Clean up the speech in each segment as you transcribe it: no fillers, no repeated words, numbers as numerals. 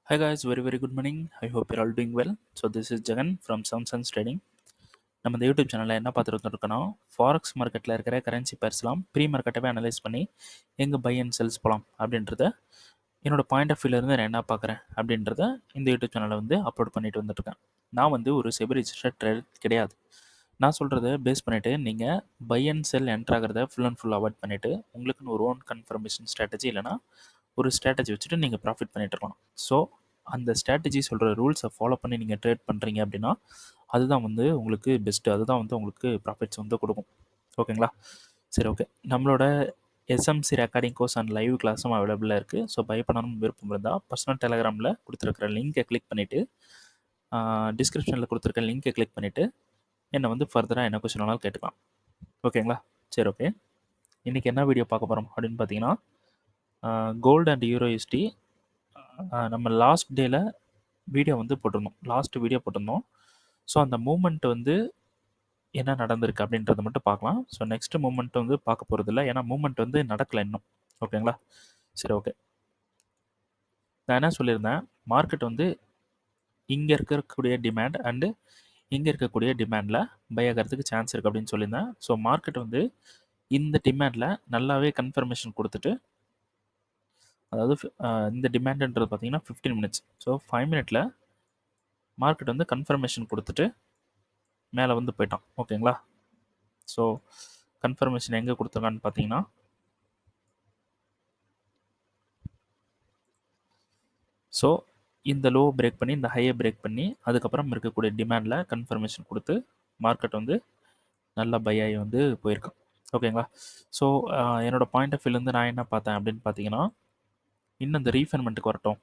Hi guys, very good morning. I hope you're all doing well. So this is Jagan from Samsung Trading. நம்ம இந்த YouTube சேனலில் என்ன பார்த்துட்டு இருக்கோம்னா forex மார்க்கெட்டில் இருக்கிற கரன்சி பேர்ஸ்லாம் ப்ரீ மார்க்கெட்டவே அனலைஸ் பண்ணி எங்கே பை அண்ட் செல்ஸ் போகலாம் அப்படின்றத என்னோட பாயிண்ட் ஆஃப் வியூலேருந்து நான் என்ன பார்க்குறேன் அப்படின்றத இந்த யூடியூப் சேனலில் வந்து அப்லோட் பண்ணிட்டு வந்துட்டுருக்கேன். நான் வந்து ஒரு செபி ரிஜிஸ்டர்ட் ட்ரேடர் கிடையாது. நான் சொல்கிறத பேஸ் பண்ணிவிட்டு நீங்கள் பை அண்ட் செல் என்ட்ரு ஆகிறத ஃபுல் அண்ட் ஃபுல் அவாய்ட் பண்ணிவிட்டு உங்களுக்குன்னு ஒரு ஓன் கன்ஃபர்மேஷன் ஸ்ட்ராட்டஜி இல்லைனா ஒரு ஸ்ட்ராட்டஜி வச்சுட்டு நீங்கள் ப்ராஃபிட் பண்ணிட்டு இருக்கலாம். ஸோ அந்த ஸ்ட்ராட்டஜி சொல்கிற ரூல்ஸை ஃபாலோ பண்ணி நீங்கள் ட்ரேட் பண்ணுறீங்க அப்படின்னா அதுதான் வந்து உங்களுக்கு பெஸ்ட்டு. அதுதான் வந்து உங்களுக்கு ப்ராஃபிட்ஸ் வந்து கொடுக்கும். ஓகேங்களா? சரி, ஓகே. நம்மளோட SMC recording course and live கிளாஸும் அவைலபிளாக இருக்குது. ஸோ பை பண்ணணும்னு விருப்பம் இருந்தால் பர்சனல் டெலகிராமில் கொடுத்துருக்குற லிங்கை கிளிக் பண்ணிவிட்டு டிஸ்கிரிப்ஷனில் கொடுத்துருக்க லிங்கை கிளிக் பண்ணிவிட்டு என்னை வந்து ஃபர்தராக என்ன கொஸ்டின் வேணாலும் கேட்டுக்கலாம். ஓகேங்களா? சரி, ஓகே. இன்றைக்கி என்ன வீடியோ பார்க்க போகிறோம் அப்படின்னு பார்த்தீங்கன்னா கோல்டு அண்ட் யூரோஎஸ்டி நம்ம லாஸ்ட் டேயில் வீடியோ வந்து போட்டிருந்தோம். லாஸ்ட் வீடியோ போட்டிருந்தோம். ஸோ அந்த மூமெண்ட் வந்து என்ன நடந்திருக்கு அப்படின்றத மட்டும் பார்க்கலாம். ஸோ நெக்ஸ்ட் மூமெண்ட் வந்து பார்க்க போகிறது இல்லை, ஏன்னா மூமெண்ட் வந்து நடக்கலை இன்னும். ஓகேங்களா? சரி, ஓகே. நான் என்ன சொல்லியிருந்தேன், மார்க்கெட் வந்து இங்கே இருக்கக்கூடிய டிமாண்ட் அண்டு இங்கே இருக்கக்கூடிய டிமாண்டில் பை ஆகிறதுக்கு சான்ஸ் இருக்குது அப்படின்னு சொல்லியிருந்தேன். ஸோ மார்க்கெட் வந்து இந்த டிமாண்டில் நல்லாவே கன்ஃபர்மேஷன் கொடுத்துட்டு, அதாவது இந்த டிமாண்டுன்றது பார்த்தீங்கன்னா 15 மினிட்ஸ். ஸோ 5 மினிட்ல மார்க்கெட் வந்து கன்ஃபர்மேஷன் கொடுத்துட்டு மேலே வந்து போயிட்டான். ஓகேங்களா? ஸோ கன்ஃபர்மேஷன் எங்கே கொடுத்துருக்கான்னு பார்த்தீங்கன்னா ஸோ இந்த லோ பிரேக் பண்ணி இந்த ஹையை பிரேக் பண்ணி அதுக்கப்புறம் இருக்கக்கூடிய டிமாண்டில் கன்ஃபர்மேஷன் கொடுத்து மார்க்கெட் வந்து நல்லா பை ஆகி வந்து போயிருக்கான். ஓகேங்களா? ஸோ என்னோடய பாயிண்ட் ஆஃப் வியூலேருந்து நான் என்ன பார்த்தேன் அப்படின்னு பார்த்தீங்கன்னா, இன்னும் இந்த ரீஃபண்ட்மெண்ட்டுக்கு வரட்டும்.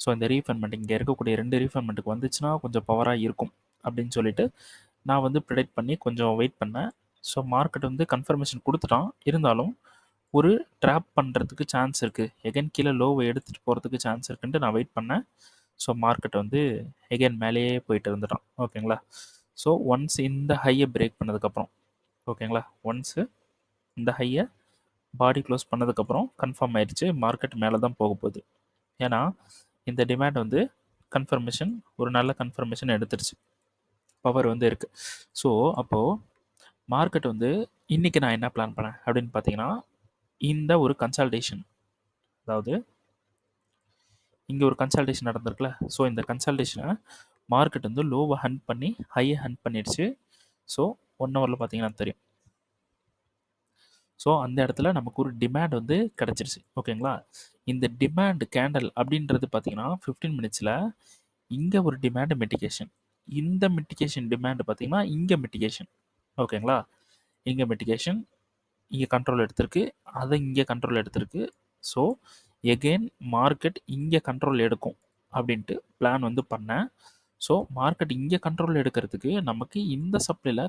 ஸோ இந்த ரீஃபண்ட்மெண்ட் இங்கே இருக்கக்கூடிய 2 ரீஃபண்ட்மெண்ட்டுக்கு வந்துச்சுன்னா கொஞ்சம் பவராக இருக்கும் அப்படின்னு சொல்லிட்டு நான் வந்து ப்ரிடிக்ட் பண்ணி கொஞ்சம் வெயிட் பண்ணேன். ஸோ மார்க்கெட் வந்து கன்ஃபர்மேஷன் கொடுத்துட்டான். இருந்தாலும் ஒரு ட்ராப் பண்ணுறதுக்கு சான்ஸ் இருக்குது, எகைன் கீழே லோவை எடுத்துகிட்டு போகிறதுக்கு சான்ஸ் இருக்குன்ட்டு நான் வெயிட் பண்ணேன். ஸோ மார்க்கெட் வந்து எகைன் மேலேயே போயிட்டு இருந்துட்டான். ஓகேங்களா? ஸோ ஒன்ஸ் இந்த ஹையை பிரேக் பண்ணதுக்கப்புறம், ஓகேங்களா, ஒன்ஸு இந்த ஹையை பாடி க்ளோஸ் பண்ணதுக்கப்புறம் கன்ஃபார்ம் ஆயிடுச்சு மார்க்கெட் மேலே தான் போக போகுது. ஏன்னா இந்த டிமாண்ட் வந்து கன்ஃபர்மேஷன் ஒரு நல்ல கன்ஃபர்மேஷன் எடுத்துருச்சு, பவர் வந்து இருக்குது. ஸோ அப்போது மார்க்கெட் வந்து இன்றைக்கி நான் என்ன பிளான் பண்ணேன் அப்படின்னு பார்த்தீங்கன்னா, இந்த ஒரு கன்சால்டேஷன், அதாவது இங்கே ஒரு கன்சால்டேஷன் நடந்திருக்குல்ல. ஸோ இந்த கன்சால்டேஷனை மார்க்கெட் வந்து லோவை ஹண்ட் பண்ணி ஹையை ஹண்ட் பண்ணிடுச்சு. ஸோ 1 ஹவரில் பார்த்தீங்கன்னா தெரியும். ஸோ அந்த இடத்துல நமக்கு ஒரு டிமாண்ட் வந்து கிடச்சிருச்சு. ஓகேங்களா? இந்த டிமாண்ட் கேண்டல் அப்படின்றது பார்த்தீங்கன்னா 15 மினிட்ஸில் இங்கே ஒரு டிமாண்ட் மிட்டிகேஷன், இந்த மிட்டிகேஷன் டிமாண்ட் பார்த்தீங்கன்னா இங்கே மிட்டிகேஷன். ஓகேங்களா? இங்கே மிட்டிகேஷன், இங்கே கண்ட்ரோல் எடுத்திருக்கு, அதை இங்கே கண்ட்ரோல் எடுத்திருக்கு. ஸோ எகெயின் மார்க்கெட் இங்கே கண்ட்ரோல் எடுக்கும் அப்படின்ட்டு பிளான் வந்து பண்ணேன். ஸோ மார்க்கெட் இங்கே கண்ட்ரோல் எடுக்கிறதுக்கு நமக்கு இந்த சப்ளையில்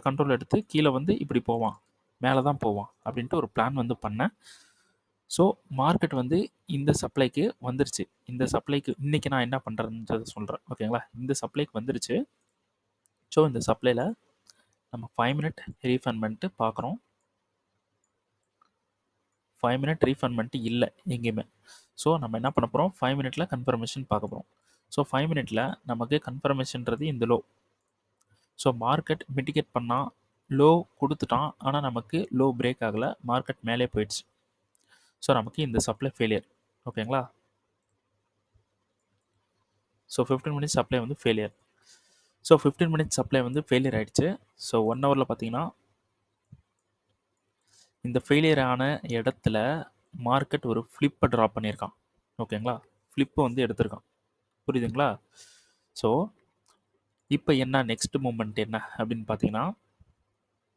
கண்ட்ரோல் எடுத்து கீழே வந்து இப்படி போவான், மேலே தான் போவான் அப்படின்ட்டு ஒரு பிளான் வந்து பண்ணேன். ஸோ மார்க்கெட் வந்து இந்த சப்ளைக்கு வந்துருச்சு. இந்த சப்ளைக்கு இன்றைக்கி நான் என்ன பண்ணுறேன்றதை சொல்கிறேன். ஓகேங்களா? இந்த சப்ளைக்கு வந்துருச்சு. ஸோ இந்த சப்ளையில் நம்ம 5 மினிட் ரீஃபண்ட்மெண்ட்டு பார்க்குறோம். 5 மினிட் ரீஃபண்ட்மெண்ட்டு இல்லை எங்கேயுமே. ஸோ நம்ம என்ன பண்ண போகிறோம், 5 மினிட்டில் கன்ஃபர்மேஷன் பார்க்க போகிறோம். ஸோ 5 மினிட்டில் நமக்கு கன்ஃபர்மேஷன்றது இந்த லோ. ஸோ மார்க்கெட் மிட்டிகேட் பண்ணால் லோ கொடுத்துட்டான், ஆனால் நமக்கு லோ பிரேக் ஆகலை, மார்க்கெட் மேலே போயிடுச்சு. ஸோ நமக்கு இந்த சப்ளை ஃபெயிலியர். ஓகேங்களா? ஸோ 15 மினிட்ஸ் சப்ளை வந்து ஃபெயிலியர். ஸோ 15 மினிட்ஸ் சப்ளை வந்து ஃபெயிலியர் ஆகிடுச்சு. ஸோ 1 ஹவரில் பார்த்தீங்கன்னா இந்த ஃபெயிலியர் ஆன இடத்துல மார்க்கெட் ஒரு ஃப்ளிப்பை ட்ரா பண்ணியிருக்கான். ஓகேங்களா? ஃப்ளிப்பை வந்து எடுத்திருக்கான். புரியுதுங்களா? ஸோ இப்போ என்ன நெக்ஸ்ட் மூமெண்ட் என்ன அப்படின்னு பார்த்தீங்கன்னா,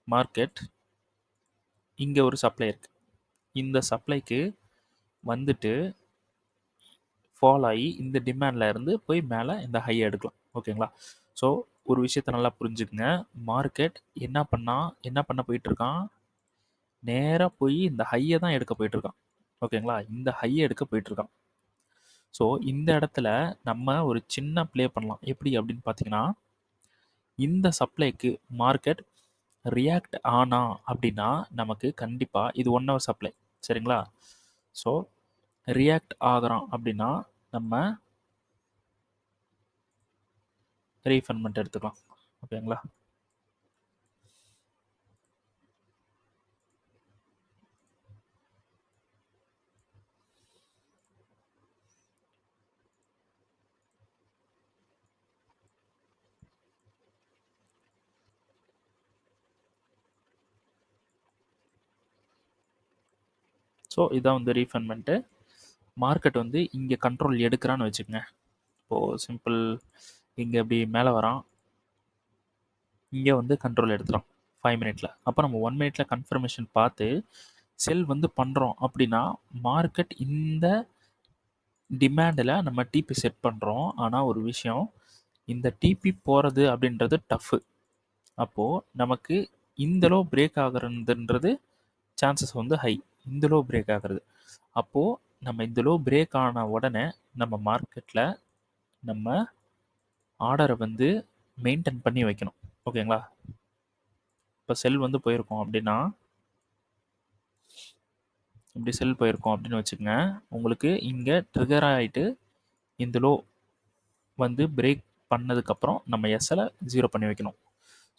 மார்க்கெட் இங்கே ஒரு சப்ளை இருக்குது, இந்த சப்ளைக்கு வந்துட்டு ஃபால் ஆகி இந்த டிமாண்டில் இருந்து போய் மேலே இந்த ஹையை எடுக்கலாம். ஓகேங்களா? ஸோ ஒரு விஷயத்தை நல்லா புரிஞ்சுக்குங்க. மார்க்கெட் என்ன பண்ண போயிட்டுருக்கான், நேராக போய் இந்த ஹையை தான் எடுக்க போயிட்டுருக்கான். ஓகேங்களா? இந்த ஹையை எடுக்க போயிட்டுருக்கான். ஸோ இந்த இடத்துல நம்ம ஒரு சின்ன ப்ளே பண்ணலாம். எப்படி அப்படின்னு பார்த்தீங்கன்னா, இந்த சப்ளைக்கு மார்க்கெட் ரியாக்ட் ஆனா அப்படின்னா நமக்கு கண்டிப்பாக இது 1 ஹவர் சப்ளை. சரிங்களா? ஸோ ரியாக்ட் ஆகுறான் அப்படின்னா நம்ம ரீஃபண்ட்மெண்ட் எடுத்துக்கலாம். ஓகேங்களா? ஸோ இதான் வந்து ரீஃபண்ட்மெண்ட்டு. மார்க்கெட் வந்து இங்கே கண்ட்ரோல் எடுக்கிறான்னு வச்சுக்கோங்க. இப்போது சிம்பிள், இங்கே இப்படி மேலே வரான், இங்கே வந்து கண்ட்ரோல் எடுத்துடும் 5 மினிட்ல. அப்போ நம்ம 1 மினிட்ல கன்ஃபர்மேஷன் பார்த்து செல் வந்து பண்ணுறோம் அப்படின்னா மார்க்கெட் இந்த டிமாண்டில் நம்ம டிபி செட் பண்ணுறோம். ஆனால் ஒரு விஷயம், இந்த டிபி போகிறது அப்படின்றது டஃப்பு. அப்போது நமக்கு இந்த லோ பிரேக் ஆகுறதுன்றது சான்சஸ் வந்து ஹை. இந்த லோ பிரேக் ஆகுறது. அப்போது நம்ம இந்த லோ பிரேக் ஆன உடனே நம்ம மார்க்கெட்டில் நம்ம ஆர்டரை வந்து மெயின்டைன் பண்ணி வைக்கணும். ஓகேங்களா? இப்போ செல் வந்து போயிருக்கோம் அப்படின்னா, இப்படி செல் போயிருக்கோம் அப்படின்னு வச்சுக்கோங்க. உங்களுக்கு இங்கே ட்ரிகர் ஆகிட்டு இந்த லோ வந்து பிரேக் பண்ணதுக்கப்புறம் நம்ம எஸ்எலை 0 பண்ணி வைக்கணும்.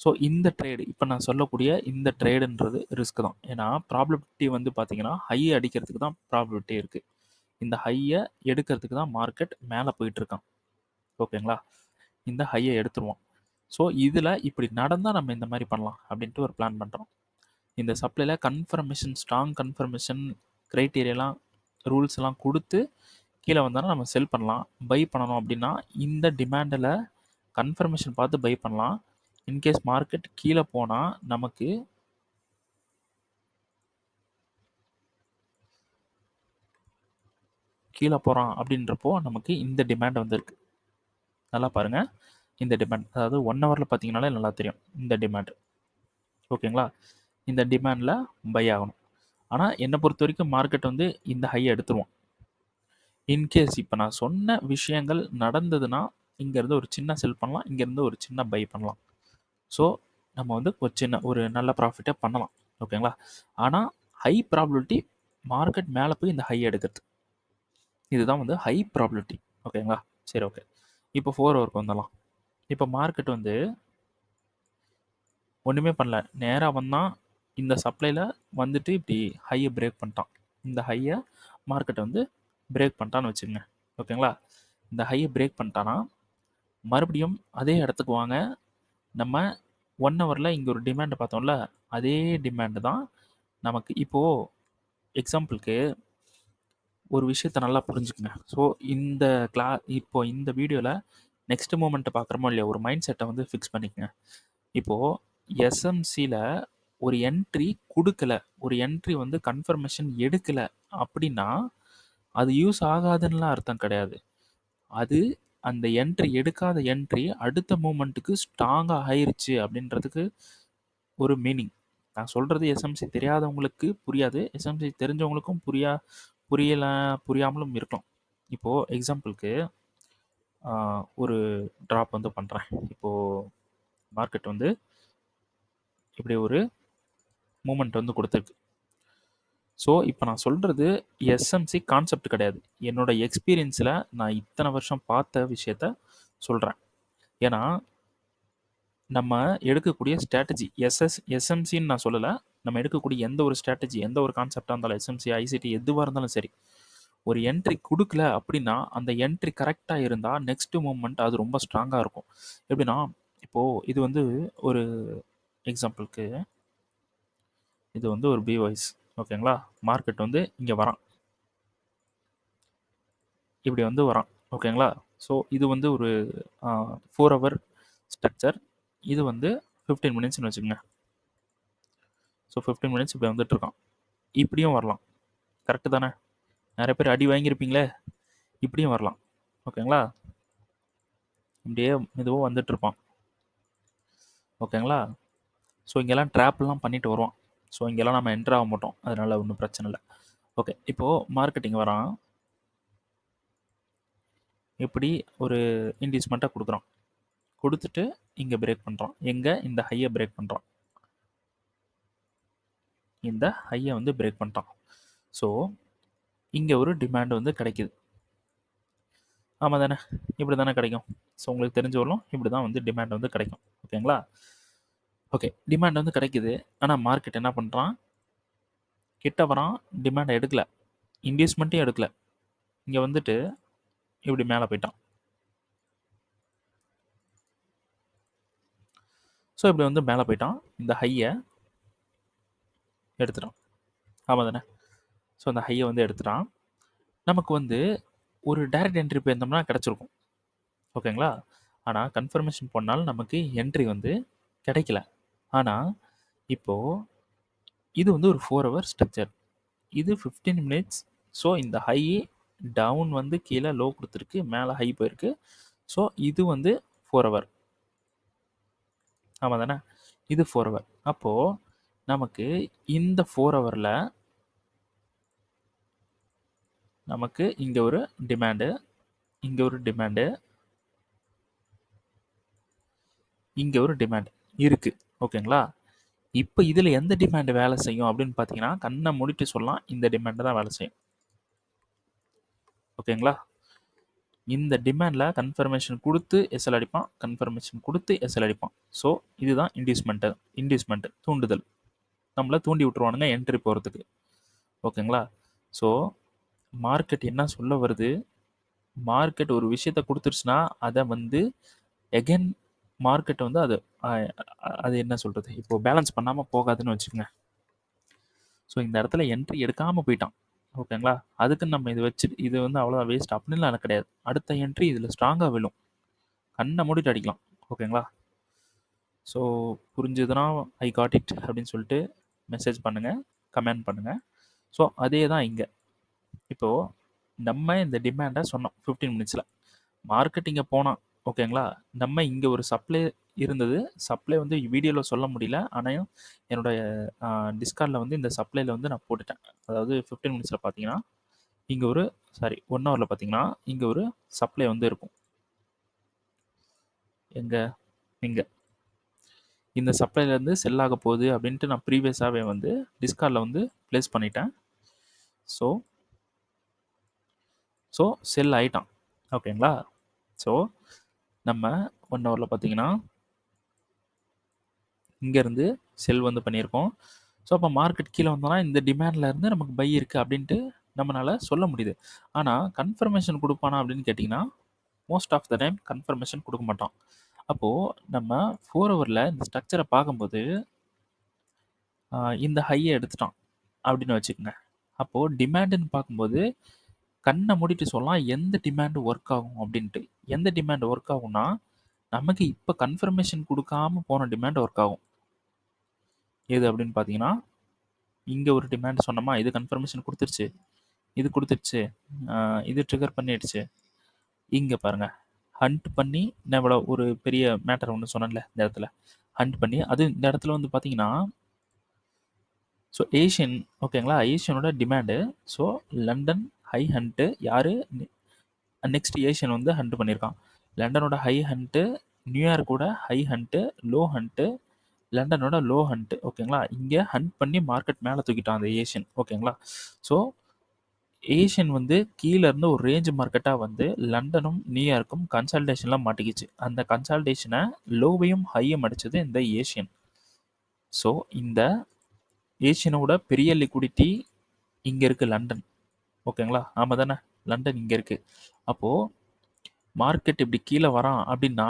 ஸோ இந்த ட்ரேடு, இப்போ நான் சொல்லக்கூடிய இந்த ட்ரேடுன்றது ரிஸ்க் தான். ஏன்னா ப்ராபபிலிட்டி வந்து பார்த்தீங்கன்னா ஹையை அடிக்கிறதுக்கு தான் ப்ராபபிலிட்டி இருக்குது. இந்த ஹையை எடுக்கிறதுக்கு தான் மார்க்கெட் மேலே போயிட்டுருக்கான். ஓகேங்களா? இந்த ஹையை எடுத்துருவோம். ஸோ இதில் இப்படி நடந்தால் நம்ம இந்த மாதிரி பண்ணலாம் அப்படின்ட்டு ஒரு பிளான் பண்ணுறோம். இந்த சப்ளையில் கன்ஃபர்மேஷன், ஸ்ட்ராங் கன்ஃபர்மேஷன் க்ரைட்டீரியெல்லாம், ரூல்ஸ் எல்லாம் கொடுத்து கீழே வந்தாலும் நம்ம செல் பண்ணலாம். பை பண்ணணும் அப்படின்னா இந்த டிமாண்டில் கன்ஃபர்மேஷன் பார்த்து பை பண்ணலாம். இன்கேஸ் மார்க்கெட் கீழே போனால் நமக்கு கீழே போகிறான் அப்படின்றப்போ நமக்கு இந்த டிமாண்ட் வந்துருக்கு. நல்லா பாருங்கள், இந்த டிமாண்ட், அதாவது 1 ஹவரில் பார்த்தீங்கனாலே நல்லா தெரியும் இந்த டிமாண்ட். ஓகேங்களா? இந்த டிமாண்டில் பை ஆகணும். ஆனால் என்னை பொறுத்த வரைக்கும் மார்க்கெட் வந்து இந்த ஹையை எடுத்துருவோம். இன்கேஸ் இப்போ நான் சொன்ன விஷயங்கள் நடந்ததுன்னா இங்கேருந்து ஒரு சின்ன செல் பண்ணலாம், இங்கேருந்து ஒரு சின்ன பை பண்ணலாம். ஸோ நம்ம வந்து ஒரு நல்ல ப்ராஃபிட்டை பண்ணலாம். ஓகேங்களா? ஆனால் ஹை ப்ராபபிலிட்டி மார்க்கெட் மேலே போய் இந்த ஹை எடுக்கிறது. இதுதான் வந்து ஹை ப்ராபபிலிட்டி. ஓகேங்களா? சரி, ஓகே. இப்போ 4 ஹவருக்கு வந்துடலாம். இப்போ மார்க்கெட் வந்து ஒன்றுமே பண்ணல. நேராக வந்தான், இந்த சப்ளையில் வந்துட்டு இப்படி ஹையை பிரேக் பண்ணிட்டான். இந்த ஹையை மார்க்கெட்டை வந்து பிரேக் பண்ணிட்டான்னு வச்சுக்கோங்க. ஓகேங்களா? இந்த ஹையை பிரேக் பண்ணிட்டான்னா மறுபடியும் அதே இடத்துக்கு வாங்க. நம்ம 1 ஹவரில் இங்கே ஒரு டிமாண்டை பார்த்தோம்ல, அதே டிமாண்டு தான் நமக்கு. இப்போது எக்ஸாம்பிளுக்கு ஒரு விஷயத்த நல்லா புரிஞ்சுக்குங்க. ஸோ இந்த இப்போ இந்த வீடியோவில் நெக்ஸ்ட் மூமெண்ட்டை பார்க்குறோமோ இல்லையா, ஒரு மைண்ட் செட்டை வந்து ஃபிக்ஸ் பண்ணிக்கங்க. இப்போது எஸ்எம்சியில் ஒரு என்ட்ரி கொடுக்கல, ஒரு என்ட்ரி வந்து கன்ஃபர்மேஷன் எடுக்கலை அப்படின்னா அது யூஸ் ஆகாதுன்னுலாம் அர்த்தம் கிடையாது. அது அந்த என்ட்ரி எடுக்காத என்ட்ரி அடுத்த மூமெண்ட்டுக்கு ஸ்ட்ராங்காக ஆயிருச்சு அப்படின்றதுக்கு ஒரு மீனிங். நான் சொல்கிறது எஸ்எம்சி தெரியாதவங்களுக்கு புரியாது, எஸ்எம்சி தெரிஞ்சவங்களுக்கும் புரியாமலும் இருக்கலாம். இப்போது எக்ஸாம்பிளுக்கு ஒரு ட்ராப் வந்து பண்ணுறேன். இப்போது மார்க்கெட் வந்து இப்படி ஒரு மூமெண்ட் வந்து கொடுத்துருக்கு. ஸோ இப்போ நான் சொல்கிறது எஸ்எம்சி கான்செப்ட் கிடையாது. என்னோட எக்ஸ்பீரியன்ஸில் நான் இத்தனை வருஷம் பார்த்த விஷயத்த சொல்கிறேன். ஏன்னா நம்ம எடுக்கக்கூடிய ஸ்ட்ராட்டஜி எஸ்எம்சின்னு நான் சொல்லலை. நம்ம எடுக்கக்கூடிய எந்த ஒரு ஸ்ட்ராட்டஜி, எந்த ஒரு கான்செப்டாக இருந்தாலும், எஸ்எம்சி, ஐசிடி எதுவாக இருந்தாலும் சரி, ஒரு என்ட்ரி கொடுக்கல அப்படின்னா அந்த என்ட்ரி கரெக்டாக இருந்தால் நெக்ஸ்ட் மூமெண்ட் அது ரொம்ப ஸ்ட்ராங்காக இருக்கும். எப்படின்னா, இப்போது இது வந்து ஒரு எக்ஸாம்பிளுக்கு இது வந்து ஒரு பிவாய்ஸ். ஓகேங்களா? மார்க்கெட் வந்து இங்கே வரான், இப்படி வந்து வரான். ஓகேங்களா? ஸோ இது வந்து ஒரு 4 ஹவர் ஸ்ட்ரக்சர். இது வந்து 15 மினிட்ஸ்னு வச்சுக்கோங்க. ஸோ 15 மினிட்ஸ் இப்படி வந்துட்டுருக்கான். இப்படியும் வரலாம். கரெக்டு தானே? நிறைய பேர் அடி வாங்கியிருப்பீங்களே. இப்படியும் வரலாம். ஓகேங்களா? இப்படியே மெதுவாக வந்துட்டுருப்பான். ஓகேங்களா? ஸோ இங்கெல்லாம் ட்ராப்லாம் பண்ணிட்டு வருவான். ஸோ இங்கெல்லாம் நம்ம என்ட்ரு ஆக மாட்டோம், அதனால ஒன்றும் பிரச்சனை இல்லை. ஓகே, இப்போது மார்க்கெட்டிங் வரான், இப்படி ஒரு இன்டிஸ்மெண்ட்டாக கொடுக்குறான். கொடுத்துட்டு இங்கே பிரேக் பண்ணுறான். எங்கே? இந்த ஹையை பிரேக் பண்ணுறான். இந்த ஹையை வந்து பிரேக் பண்ணிட்டான். ஸோ இங்கே ஒரு டிமாண்ட் வந்து கிடைக்குது. ஆமாம் தானே? இப்படி தானே கிடைக்கும். ஸோ உங்களுக்கு தெரிஞ்ச வரலும் இப்படி தான் வந்து டிமாண்ட் வந்து கிடைக்கும். ஓகேங்களா? ஓகே. டிமாண்ட் வந்து கிடைக்குது. ஆனால் மார்க்கெட் என்ன பண்ணுறான்? கிட்ட வரான், டிமாண்டை எடுக்கல. இன்டியூஸ்மெண்ட்டையும் எடுக்கல. இங்கே வந்துட்டு இப்படி மேலே போயிட்டான். ஸோ இப்படி வந்து மேலே போயிட்டான். இந்த ஹையை எடுத்துட்டான். ஆமாம் தானே? ஸோ அந்த ஹையை வந்து எடுத்துட்டான். நமக்கு வந்து ஒரு டைரக்ட் என்ட்ரி போயிருந்தோம்னா கிடச்சிருக்கும். ஓகேங்களா? ஆனால் கன்ஃபர்மேஷன் பண்ணாலும் நமக்கு என்ட்ரி வந்து கிடைக்கல. ஆனால் இப்போது இது வந்து ஒரு 4 ஹவர் ஸ்ட்ரக்சர். இது 15 மினிட்ஸ். ஸோ இந்த ஹை டவுன் வந்து கீழே லோ கொடுத்துருக்கு, மேலே ஹை போயிருக்கு. ஸோ இது வந்து 4 ஹவர். ஆமாம் தானே? இது 4 ஹவர். அப்போது நமக்கு இந்த 4 ஹவரில் நமக்கு இங்கே ஒரு டிமாண்டு, இங்கே ஒரு டிமாண்டு, இங்கே ஒரு டிமாண்ட் இருக்குது. ஓகேங்களா? இப்போ இதில் எந்த டிமாண்ட் வேலை செய்யும் அப்படின்னு பார்த்தீங்கன்னா, கண்ணை மூடிட்டு சொல்லலாம், இந்த டிமாண்ட் தான் வேலை செய்யும். ஓகேங்களா? இந்த டிமாண்டில் கன்ஃபர்மேஷன் கொடுத்து எஸ்எல் அடிப்பான், கன்ஃபர்மேஷன் கொடுத்து எஸ்எல் அடிப்பான். ஸோ இதுதான் இன்டியூஸ்மெண்ட்டு தூண்டுதல். நம்மளை தூண்டி விட்டுருவானுங்க என்ட்ரி போகிறதுக்கு. ஓகேங்களா? ஸோ மார்க்கெட் என்ன சொல்ல வருது? மார்க்கெட் ஒரு விஷயத்தை கொடுத்துருச்சுன்னா அதை வந்து எகென் மார்க்கெட் வந்து அது என்ன சொல்கிறது, இப்போது பேலன்ஸ் பண்ணாமல் போகாதுன்னு வச்சுக்கோங்க. ஸோ இந்த இடத்துல என்ட்ரி எடுக்காமல் போயிட்டான். ஓகேங்களா? அதுக்குன்னு நம்ம இது வச்சு இது வந்து அவ்வளோ வேஸ்ட் அப்படின்லாம் கிடையாது. அடுத்த என்ட்ரி இதில் ஸ்ட்ராங்காக விழும். கண்ணை மூடிட்டு அடிக்கலாம். ஓகேங்களா? ஸோ புரிஞ்சுதுன்னா ஐ காட் இட் அப்படின்னு சொல்லிட்டு மெசேஜ் பண்ணுங்கள், கமெண்ட் பண்ணுங்கள். ஸோ அதே தான் இங்கே. இப்போது நம்ம இந்த டிமாண்டை சொன்னோம் 15 மினிட்ஸில். மார்க்கெட்டிங்கை போனால் ஓகேங்களா, நம்ம இங்கே ஒரு சப்ளை இருந்தது. சப்ளை வந்து வீடியோவில் சொல்ல முடியல. ஆனால் என்னோடய டிஸ்கார்டில் வந்து இந்த சப்ளையில் வந்து நான் போட்டுட்டேன். அதாவது 15 மினிட்ஸில் பார்த்தீங்கன்னா இங்கே ஒரு 1 ஹவரில் பார்த்தீங்கன்னா இங்கே ஒரு சப்ளை வந்து இருக்கும். எங்கே? இங்கே இந்த சப்ளைலேருந்து செல் ஆக போகுது அப்படின்ட்டு நான் ப்ரீவியஸாகவே வந்து டிஸ்கார்டில் வந்து ப்ளேஸ் பண்ணிட்டேன். ஸோ ஸோ செல் ஆகிட்டான். ஓகேங்களா? ஸோ நம்ம 1 ஹவரில் பார்த்தீங்கன்னா இங்கேருந்து செல் வந்து பண்ணியிருக்கோம். ஸோ அப்போ மார்க்கெட் கீழே வந்தோன்னா இந்த டிமாண்ட்லேருந்து நமக்கு பை இருக்குது அப்படின்ட்டு நம்மளால் சொல்ல முடியுது. ஆனால் கன்ஃபர்மேஷன் கொடுப்பானா அப்படின்னு கேட்டிங்கன்னா most of the time confirmation கொடுக்க மாட்டான். அப்போது நம்ம 4 ஹவரில் இந்த ஸ்ட்ரக்சரை பார்க்கும்போது இந்த ஹையை எடுத்துட்டான் அப்படின்னு வச்சுக்கோங்க. அப்போது டிமாண்டுன்னு பார்க்கும்போது கண்ணை மூடிட்டு சொல்லலாம் எந்த டிமாண்டு ஒர்க் ஆகும் அப்படின்ட்டு. எந்த டிமாண்ட் ஒர்க் ஆகும்னா நமக்கு இப்போ கன்ஃபர்மேஷன் கொடுக்காம போன டிமாண்ட் ஒர்க் ஆகும். எது அப்படின்னு பார்த்தீங்கன்னா இங்கே ஒரு டிமாண்ட் சொன்னோமா, இது கன்ஃபர்மேஷன் கொடுத்துருச்சு, இது கொடுத்துருச்சு, இது ட்ரிகர் பண்ணிடுச்சு. இங்கே பாருங்கள், ஹண்ட் பண்ணி நான் இவ்வளோ ஒரு பெரிய மேட்டர் ஒன்று சொன்னேன்ல இந்த இடத்துல, ஹண்ட் பண்ணி அது இந்த இடத்துல வந்து பார்த்தீங்கன்னா ஸோ ஏஷியன் ஓகேங்களா, ஏஷியனோட demand. So London high hunt யார் நெக்ஸ்ட் ஏஷியன் வந்து ஹண்ட் பண்ணியிருக்கான். லண்டனோட ஹை ஹண்ட்டு, நியூயார்க்கோட ஹை ஹண்ட்டு, லோ ஹண்ட்டு, லண்டனோட லோ ஹண்ட்டு. ஓகேங்களா? இங்கே ஹண்ட் பண்ணி மார்க்கெட் மேலே தூக்கிட்டான் அந்த ஏஷியன். ஓகேங்களா? ஸோ ஏஷியன் வந்து கீழே இருந்து ஒரு ரேஞ்ச் மார்க்கெட்டாக வந்து லண்டனும் நியூயார்க்கும் கன்சல்டேஷன்லாம் மாட்டிக்கிச்சு. அந்த கன்சல்டேஷனை லோவையும் ஹையும் அடித்தது இந்த ஏஷியன். ஸோ இந்த ஏஷியனோட பெரிய லிக்விடிட்டி இங்கே இருக்குது லண்டன். ஓகேங்களா? ஆமாம் தானே? லண்டன் இங்கே இருக்குது. அப்போது மார்க்கெட் இப்படி கீழே வரான் அப்படின்னா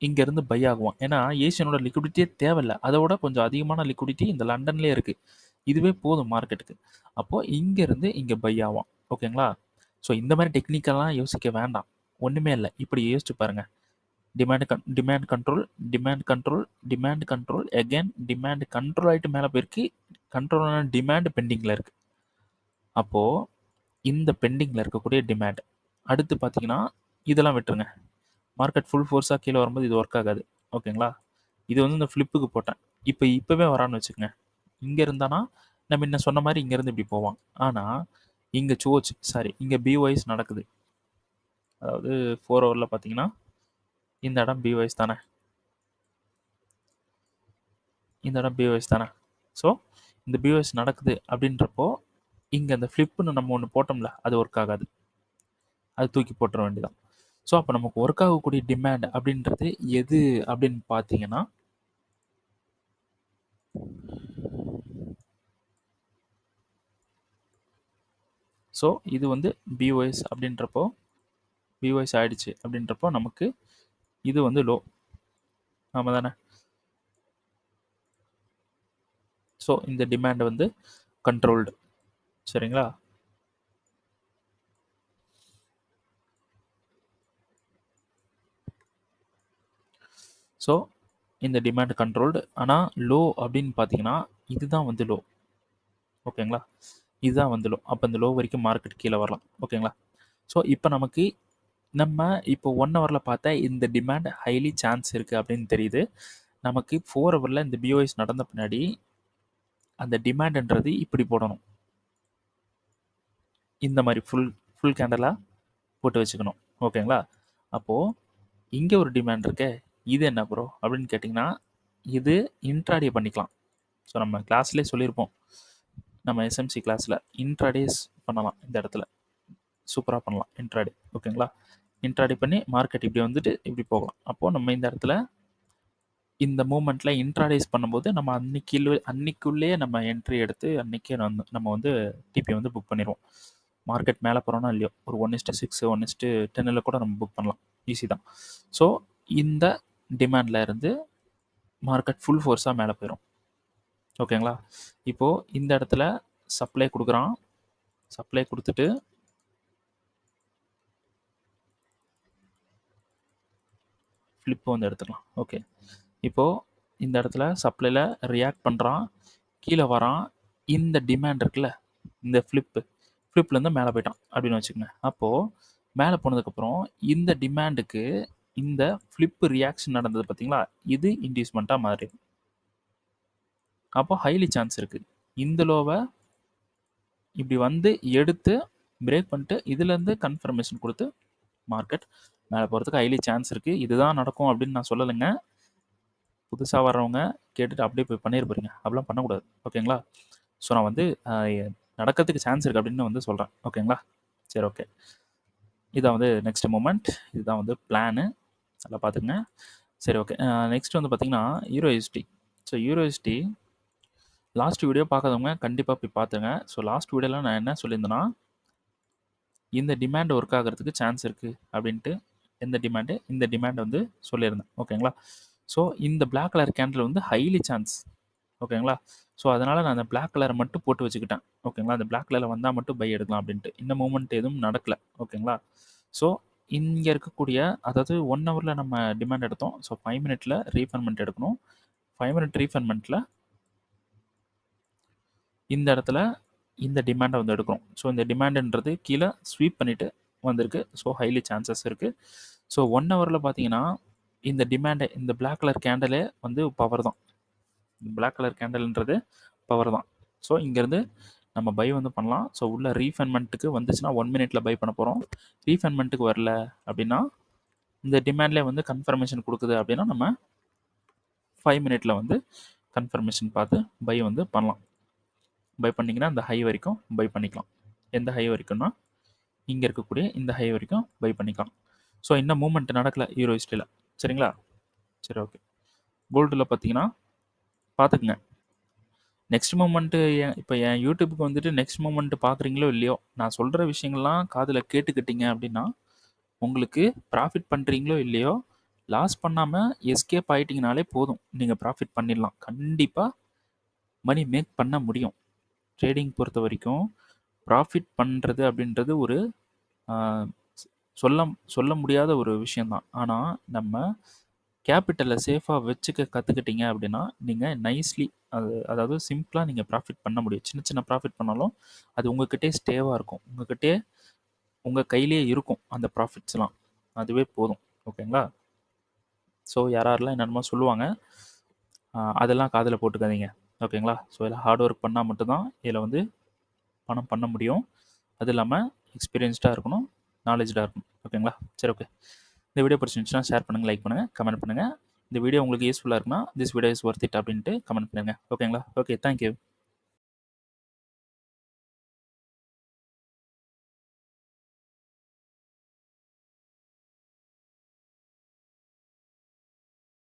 இங்கேருந்து பை ஆகுவான். ஏன்னா ஏஷியனோட லிக்விடிட்டியே தேவையில்லை. அதோட கொஞ்சம் அதிகமான லிக்விடிட்டி இந்த லண்டன்லேயே இருக்குது. இதுவே போதும் மார்க்கெட்டுக்கு. அப்போது இங்கேருந்து இங்கே பை ஆவான். ஓகேங்களா? ஸோ இந்த மாதிரி டெக்னிக்கெல்லாம் யோசிக்க வேண்டாம். ஒன்றுமே இல்லை. இப்படி யோசிச்சு பாருங்கள். Demand control, demand control, demand control, again demand control ஆகிட்டு மேலே போயிருக்கு. கண்ட்ரோலான டிமாண்ட் பெண்டிங்கில் இருக்குது. அப்போது இந்த பெண்டிங்கில் இருக்கக்கூடிய டிமாண்ட் அடுத்து பார்த்தீங்கன்னா இதெல்லாம் விட்டுருங்க. மார்க்கெட் ஃபுல் ஃபோர்ஸாக கீழே வரும்போது இது ஒர்க் ஆகாது. ஓகேங்களா? இது வந்து இந்த ஃப்ளிப்புக்கு போட்டேன். இப்போவே வரான்னு வச்சுக்கோங்க. இங்கே இருந்தானா நம்ம இன்னும் சொன்ன மாதிரி இங்கேருந்து இப்படி போவான். ஆனால் இங்கே இங்கே பிஒய்ஸ் நடக்குது. அதாவது 4 ஹவரில் பார்த்தீங்கன்னா இந்த இடம் பிஒய்ஸ் தானே, இந்த இடம் பிஒய்ஸ் தானே. ஸோ இந்த பிஒய்ஸ் நடக்குது அப்படின்றப்போ இங்கே அந்த ஃப்ளிப்புன்னு நம்ம ஒன்று போட்டோம்ல, அது ஒர்க் ஆகாது. அது தூக்கி போட்டுற வேண்டியதான். ஸோ அப்போ நமக்கு ஒர்க் ஆகக்கூடிய டிமாண்ட் அப்படின்றது எது அப்படின்னு பார்த்தீங்கன்னா, ஸோ இது வந்து பிஓஎஸ் அப்படின்றப்போ, பிஓஎஸ் ஆயிடுச்சு அப்படின்றப்போ நமக்கு இது வந்து லோ. ஆமாம் தானே? ஸோ இந்த டிமாண்ட் வந்து கண்ட்ரோல்டு. சரிங்களா? ஸோ இந்த டிமாண்ட் கண்ட்ரோல்டு. ஆனால் லோ அப்படின்னு பார்த்தீங்கன்னா இதுதான் வந்து லோ. ஓகேங்களா? இதுதான் வந்து லோ. அப்போ இந்த லோ வரைக்கும் மார்க்கெட் கீழே வரலாம். ஓகேங்களா? ஸோ இப்போ நமக்கு நம்ம இப்போ 1 ஹவரில் பார்த்தா இந்த டிமாண்ட் ஹைலி சான்ஸ் இருக்குது அப்படின்னு தெரியுது. நமக்கு 4 ஹவரில் இந்த பிஓஎஸ் நடந்த பின்னாடி அந்த டிமாண்ட்ன்றது இப்படி போடணும். இந்த மாதிரி ஃபுல் ஃபுல் கேண்டலாக போட்டு வச்சுக்கணும். ஓகேங்களா? அப்போது இங்கே ஒரு டிமாண்ட் இருக்கே, இது என்ன ப்ரோ அப்படின்னு கேட்டிங்கன்னா, இது இன்ட்ராடே பண்ணிக்கலாம். ஸோ நம்ம கிளாஸ்லேயே சொல்லியிருப்போம், நம்ம எஸ்எம்சி கிளாஸில் இன்ட்ராடேஸ் பண்ணலாம். இந்த இடத்துல சூப்பராக பண்ணலாம் இன்ட்ராடே. ஓகேங்களா? இன்ட்ராடே பண்ணி மார்க்கெட் இப்படி வந்துட்டு இப்படி போகலாம். அப்போது நம்ம இந்த இடத்துல இந்த மூமெண்ட்டில் இன்ட்ராடேஸ் பண்ணும்போது நம்ம அன்னைக்குள்ளேயே நம்ம என்ட்ரி எடுத்து அன்றைக்கே நம்ம வந்து டிபி வந்து புக் பண்ணிடுவோம். மார்க்கெட் மேலே போகிறோன்னா இல்லையோ, ஒரு 1:6 1:10 கூட நம்ம புக் பண்ணலாம். ஈஸி தான். ஸோ இந்த டிமாண்டில் இருந்து மார்க்கெட் ஃபுல் ஃபோர்ஸாக மேலே போயிடும். ஓகேங்களா? இப்போது இந்த இடத்துல சப்ளை கொடுக்குறான். சப்ளை கொடுத்துட்டு ஃப்ளிப்பை வந்து எடுத்துக்கலாம். ஓகே. இப்போது இந்த இடத்துல சப்ளையில் ரியாக்ட் பண்ணுறான், கீழே வரான். இந்த டிமாண்ட் இருக்குல்ல, இந்த ஃப்ளிப்லேருந்து மேலே போயிட்டான் அப்படின்னு வச்சுக்கோங்க. அப்போது மேலே போனதுக்கப்புறம் இந்த டிமாண்டுக்கு இந்த ஃப்ளிப் ரியாக்ஷன் நடந்தது பார்த்தீங்களா, இது இன்டியூஸ்மெண்ட்டாக மாறிடும். அப்போ ஹைலி சான்ஸ் இருக்குது இந்த லோவை இப்படி வந்து எடுத்து பிரேக் பண்ணிட்டு இதுலேருந்து கன்ஃபர்மேஷன் கொடுத்து மார்க்கெட் மேலே போகிறதுக்கு ஹைலி சான்ஸ் இருக்குது. இதுதான் நடக்கும் அப்படின்னு நான் சொல்லலைங்க. புதுசாக வர்றவங்க கேட்டுட்டு அப்படியே போய் பண்ணியிருப்பீங்க. அப்படிலாம் பண்ணக்கூடாது. ஓகேங்களா? ஸோ நான் வந்து நடக்கிறதுக்கு சான்ஸ் இருக்குது அப்படின்னு வந்து சொல்கிறேன். ஓகேங்களா? சரி, ஓகே. இதான் வந்து நெக்ஸ்ட் மூமெண்ட். இதுதான் வந்து பிளானு. நல்லா பார்த்துங்க. சரி, ஓகே. நெக்ஸ்ட் வந்து பார்த்தீங்கன்னா யூரோஎஸ்டி. ஸோ யூரோஎஸ்டி லாஸ்ட் வீடியோ பார்க்காதவங்க கண்டிப்பாக போய் பார்த்துங்க. ஸோ லாஸ்ட் வீடியோவில் நான் என்ன சொல்லியிருந்தேன்னா, இந்த டிமாண்ட் ஒர்க் ஆகிறதுக்கு சான்ஸ் இருக்குது அப்படின்ட்டு. எந்த டிமாண்டு? இந்த டிமாண்ட் வந்து சொல்லியிருந்தேன். ஓகேங்களா? ஸோ இந்த பிளாக் கலர் கேண்டில் வந்து ஹைலி சான்ஸ். ஓகேங்களா? ஸோ அதனால் நான் அந்த பிளாக் கலரை மட்டும் போட்டு வச்சுக்கிட்டேன். ஓகேங்களா? அந்த பிளாக் கலரில் வந்தால் மட்டும் பை எடுக்கலாம் அப்படின்ட்டு. இந்த மூமெண்ட் எதுவும் நடக்கலை. ஓகேங்களா? ஸோ இங்கே இருக்கக்கூடிய, அதாவது 1 ஹவரில் நம்ம டிமாண்ட் எடுத்தோம். ஸோ 5 மினிட்ல ரீஃபண்ட்மெண்ட் எடுக்கணும். 5 மினிட் ரீஃபண்ட்மெண்ட்டில் இந்த இடத்துல இந்த டிமாண்டை வந்து எடுக்கிறோம். ஸோ இந்த டிமாண்டுன்றது கீழே ஸ்வீப் பண்ணிவிட்டு வந்திருக்கு. ஸோ ஹைலி சான்சஸ் இருக்குது. ஸோ 1 ஹவரில் பார்த்தீங்கன்னா இந்த டிமாண்டை, இந்த பிளாக் கலர் கேண்டலே வந்து பவர் தான். பிளாக் கலர் கேண்டல்ன்றது பவர் தான். ஸோ இங்கேருந்து நம்ம பை வந்து பண்ணலாம். ஸோ உள்ள ரீஃபண்ட்மெண்ட்டுக்கு வந்துச்சுன்னா 1 மினிட்ல பை பண்ண போகிறோம். ரீஃபண்ட்மெண்ட்டுக்கு வரல அப்படின்னா, இந்த டிமாண்ட்லேயே வந்து கன்ஃபர்மேஷன் கொடுக்குது அப்படின்னா நம்ம 5 மினிட்ல வந்து கன்ஃபர்மேஷன் பார்த்து பை வந்து பண்ணலாம். பை பண்ணிங்கன்னா இந்த ஹை வரைக்கும் பை பண்ணிக்கலாம். எந்த ஹை வரைக்கும்னா இங்கே இருக்கக்கூடிய இந்த ஹை வரைக்கும் பை பண்ணிக்கலாம். ஸோ இன்னும் மூவ்மெண்ட் நடக்கல யூரோஸ்டியில். சரிங்களா? சரி, ஓகே. கோல்டில் பார்த்தீங்கன்னா பார்த்துக்குங்க. நெக்ஸ்ட் மூமெண்ட்டு இப்போ என் யூடியூப்புக்கு வந்துட்டு நெக்ஸ்ட் மூமெண்ட் பார்க்குறீங்களோ இல்லையோ, நான் சொல்கிற விஷயங்கள்லாம் காதில் கேட்டுக்கிட்டீங்க அப்படின்னா, உங்களுக்கு ப்ராஃபிட் பண்ணுறீங்களோ இல்லையோ, லாஸ் பண்ணாமல் எஸ்கேப் ஆகிட்டிங்கனாலே போதும். நீங்கள் ப்ராஃபிட் பண்ணிடலாம். கண்டிப்பாக மணி மேக் பண்ண முடியும். ட்ரேடிங் பொறுத்த வரைக்கும் ப்ராஃபிட் பண்ணுறது அப்படின்றது ஒரு சொல்ல சொல்ல முடியாத ஒரு விஷயந்தான். ஆனால் நம்ம கேபிட்டலை சேஃபாக வச்சுக்க கற்றுக்கிட்டீங்க அப்படின்னா, நீங்கள் நைஸ்லி அதாவது சிம்பிளாக நீங்கள் ப்ராஃபிட் பண்ண முடியும். சின்ன சின்ன ப்ராஃபிட் பண்ணாலும் அது உங்கள்கிட்டே ஸ்டேவாக இருக்கும். உங்கள்கிட்டே உங்கள் கையிலேயே இருக்கும் அந்த ப்ராஃபிட்ஸ்லாம். அதுவே போதும். ஓகேங்களா? ஸோ யாரெல்லாம் என்னென்னமோ சொல்லுவாங்க, அதெல்லாம் காதில் போட்டுக்காதீங்க. ஓகேங்களா? ஸோ இதில் ஹார்ட் ஒர்க் பண்ணால் மட்டும்தான் இதில் வந்து பணம் பண்ண முடியும். அது இல்லாமல் எக்ஸ்பீரியன்ஸ்டாக இருக்கணும், நாலேஜ்டாக இருக்கணும். ஓகேங்களா? சரி, ஓகே. இந்த வீடியோ பிடிச்சிருந்துச்சுன்னா ஷேர் பண்ணுங்கள், லைக் பண்ணுங்கள், கமெண்ட் பண்ணுங்கள். இந்த வீடியோ உங்களுக்கு யூஸ்ஃபுல்லாக இருக்குன்னா this video is worth it அப்படின்ட்டு கமெண்ட் பண்ணுங்கள். ஓகேங்களா? Okay, thank you.